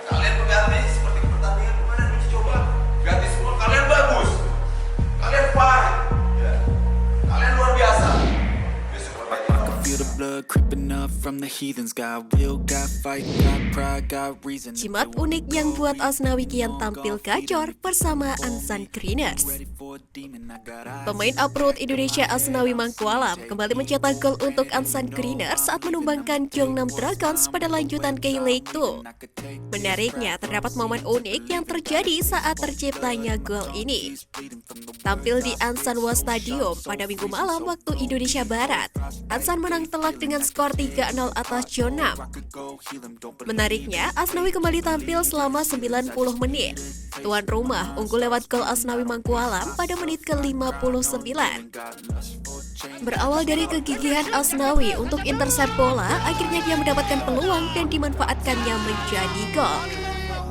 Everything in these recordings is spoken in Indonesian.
Kalian pengganti seperti pertandingan kemarin uji coba. Ganti semua, kalian bagus. Kalian fight. Ya. Kalian luar biasa. Besok Feel the blood creeping up from the heathens. Got will, got fight, got pride, got reason. Jimat unik yang buat Asnawi kian tampil gacor bersama Ansan Greeners. Pemain uproad Indonesia Asnawi Mangkualam kembali mencetak gol untuk Ansan Greeners saat menumbangkan Gyeongnam Dragons pada lanjutan K-League 2. Menariknya, terdapat momen unik yang terjadi saat terciptanya gol ini. Tampil di Ansanwa Stadium pada Minggu malam waktu Indonesia Barat, Ansan menang telak dengan skor 3-0 atas Gyeongnam. Menariknya, Asnawi kembali tampil selama 90 menit. Tuan rumah unggul lewat gol Asnawi Mangkualam pada menit ke-59. Berawal dari kegigihan Asnawi untuk intercept bola, akhirnya dia mendapatkan peluang dan dimanfaatkannya menjadi gol.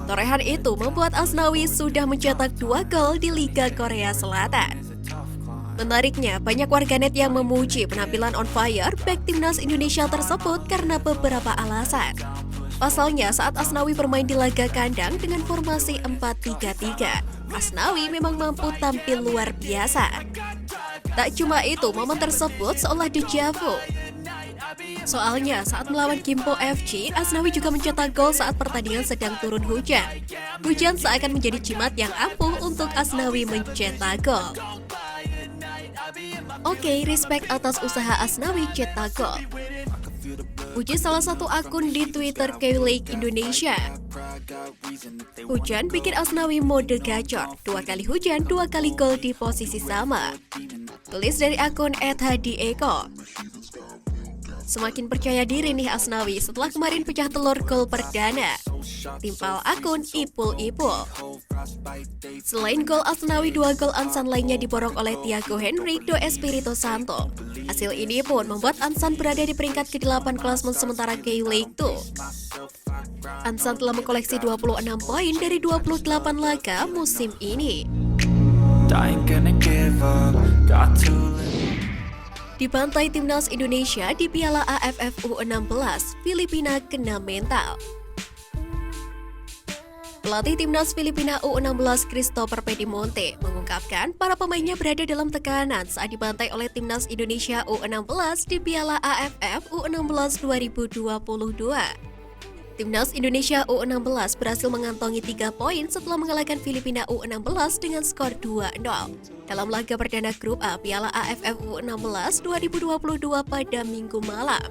Torehan itu membuat Asnawi sudah mencetak 2 gol di Liga Korea Selatan. Menariknya, banyak warganet yang memuji penampilan on fire back timnas Indonesia tersebut karena beberapa alasan. Pasalnya, saat Asnawi bermain di laga kandang dengan formasi 4-3-3, Asnawi memang mampu tampil luar biasa. Tak cuma itu, momen tersebut seolah deja vu. Soalnya, saat melawan Gimpo FC, Asnawi juga mencetak gol saat pertandingan sedang turun hujan. Hujan seakan menjadi jimat yang ampuh untuk Asnawi mencetak gol. Oke, respect atas usaha Asnawi cetak gol. Uji salah satu akun di Twitter K-League Indonesia. Hujan bikin Asnawi mode gacor. 2 kali hujan, 2 kali gol di posisi sama. Tulis dari akun @hadieko. Semakin percaya diri nih Asnawi setelah kemarin pecah telur gol perdana. Timpal akun Ipul-Ipul. Selain gol Asnawi, 2 gol Ansan lainnya diborong oleh Thiago Henry do Espirito Santo. Hasil ini pun membuat Ansan berada di peringkat ke-8 klasmen sementara K-League 2. Ansan telah mengkoleksi 26 poin dari 28 laga musim ini. Dibantai timnas Indonesia di Piala AFF U16, Filipina kena mental. Pelatih timnas Filipina U16 Christopher Pedimonte mengungkapkan para pemainnya berada dalam tekanan saat dibantai oleh timnas Indonesia U16 di Piala AFF U16 2022. Timnas Indonesia U16 berhasil mengantongi 3 poin setelah mengalahkan Filipina U16 dengan skor 2-0 dalam laga perdana grup A Piala AFF U16 2022 pada Minggu malam.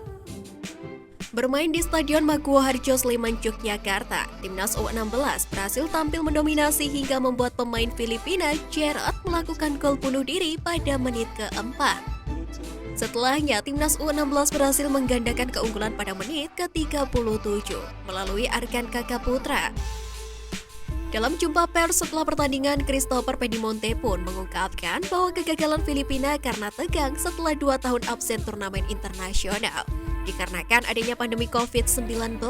Bermain di Stadion Maguwo Harjo Sleman, Yogyakarta, Timnas U16 berhasil tampil mendominasi hingga membuat pemain Filipina Gerard melakukan gol bunuh diri pada menit ke-4. Setelahnya, Timnas U16 berhasil menggandakan keunggulan pada menit ke-37 melalui Arkan Kakak Putra. Dalam jumpa pers setelah pertandingan, Christopher Pedimonte pun mengungkapkan bahwa kegagalan Filipina karena tegang setelah 2 tahun absen turnamen internasional, dikarenakan adanya pandemi COVID-19.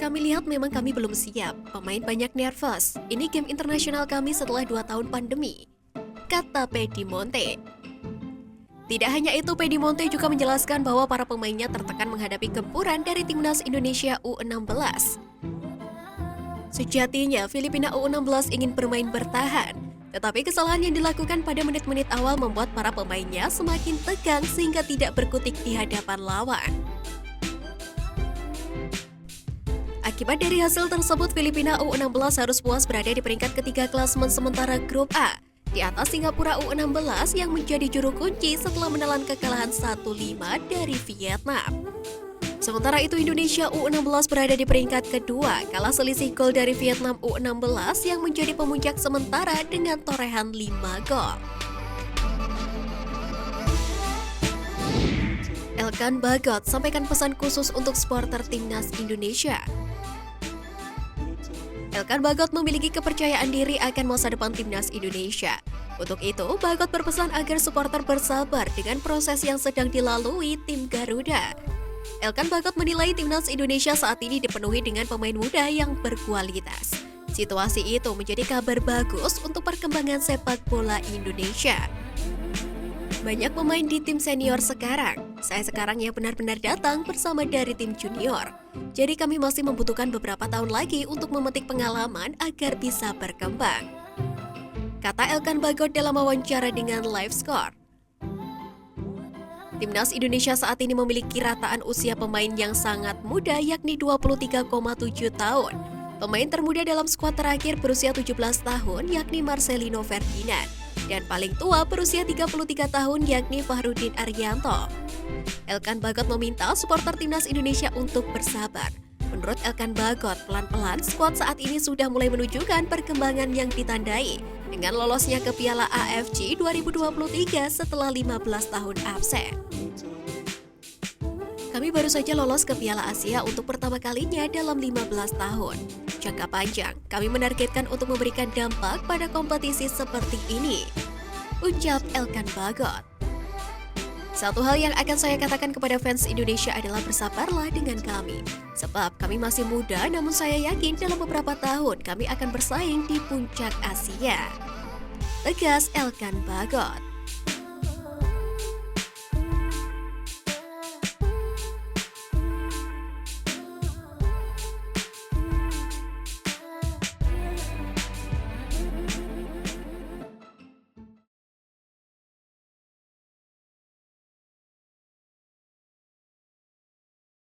Kami lihat memang kami belum siap, pemain banyak nervous. Ini game internasional kami setelah 2 tahun pandemi, kata Pedimonte. Tidak hanya itu, Pedimonte juga menjelaskan bahwa para pemainnya tertekan menghadapi gempuran dari Timnas Indonesia U16. Sejatinya, Filipina U16 ingin bermain bertahan, tetapi kesalahan yang dilakukan pada menit-menit awal membuat para pemainnya semakin tegang sehingga tidak berkutik di hadapan lawan. Akibat dari hasil tersebut, Filipina U16 harus puas berada di peringkat ketiga klasmen sementara grup A, di atas Singapura U16 yang menjadi juru kunci setelah menelan kekalahan 1-5 dari Vietnam. Sementara itu, Indonesia U16 berada di peringkat kedua, kalah selisih gol dari Vietnam U16 yang menjadi pemuncak sementara dengan torehan 5 gol. Elkan Bagot sampaikan pesan khusus untuk supporter timnas Indonesia. Elkan Bagot memiliki kepercayaan diri akan masa depan timnas Indonesia. Untuk itu, Bagot berpesan agar supporter bersabar dengan proses yang sedang dilalui tim Garuda. Elkan Bagot menilai timnas Indonesia saat ini dipenuhi dengan pemain muda yang berkualitas. Situasi itu menjadi kabar bagus untuk perkembangan sepak bola Indonesia. Banyak pemain di tim senior sekarang. Saya sekarang yang benar-benar datang bersama dari tim junior. Jadi kami masih membutuhkan beberapa tahun lagi untuk memetik pengalaman agar bisa berkembang. Kata Elkan Bagot dalam wawancara dengan LiveScore. Timnas Indonesia saat ini memiliki rataan usia pemain yang sangat muda yakni 23,7 tahun. Pemain termuda dalam skuad terakhir berusia 17 tahun yakni Marcelino Ferdinand. Dan paling tua berusia 33 tahun yakni Fahrudin Arianto. Elkan Bagot meminta supporter Timnas Indonesia untuk bersabar. Menurut Elkan Bagot, pelan-pelan skuad saat ini sudah mulai menunjukkan perkembangan yang ditandai dengan lolosnya ke Piala AFC 2023 setelah 15 tahun absen. Kami baru saja lolos ke Piala Asia untuk pertama kalinya dalam 15 tahun. Jangka panjang, kami menargetkan untuk memberikan dampak pada kompetisi seperti ini, ucap Elkan Bagot. Satu hal yang akan saya katakan kepada fans Indonesia adalah bersabarlah dengan kami. Sebab kami masih muda, namun saya yakin dalam beberapa tahun kami akan bersaing di puncak Asia. Tegas Elkan Bagot.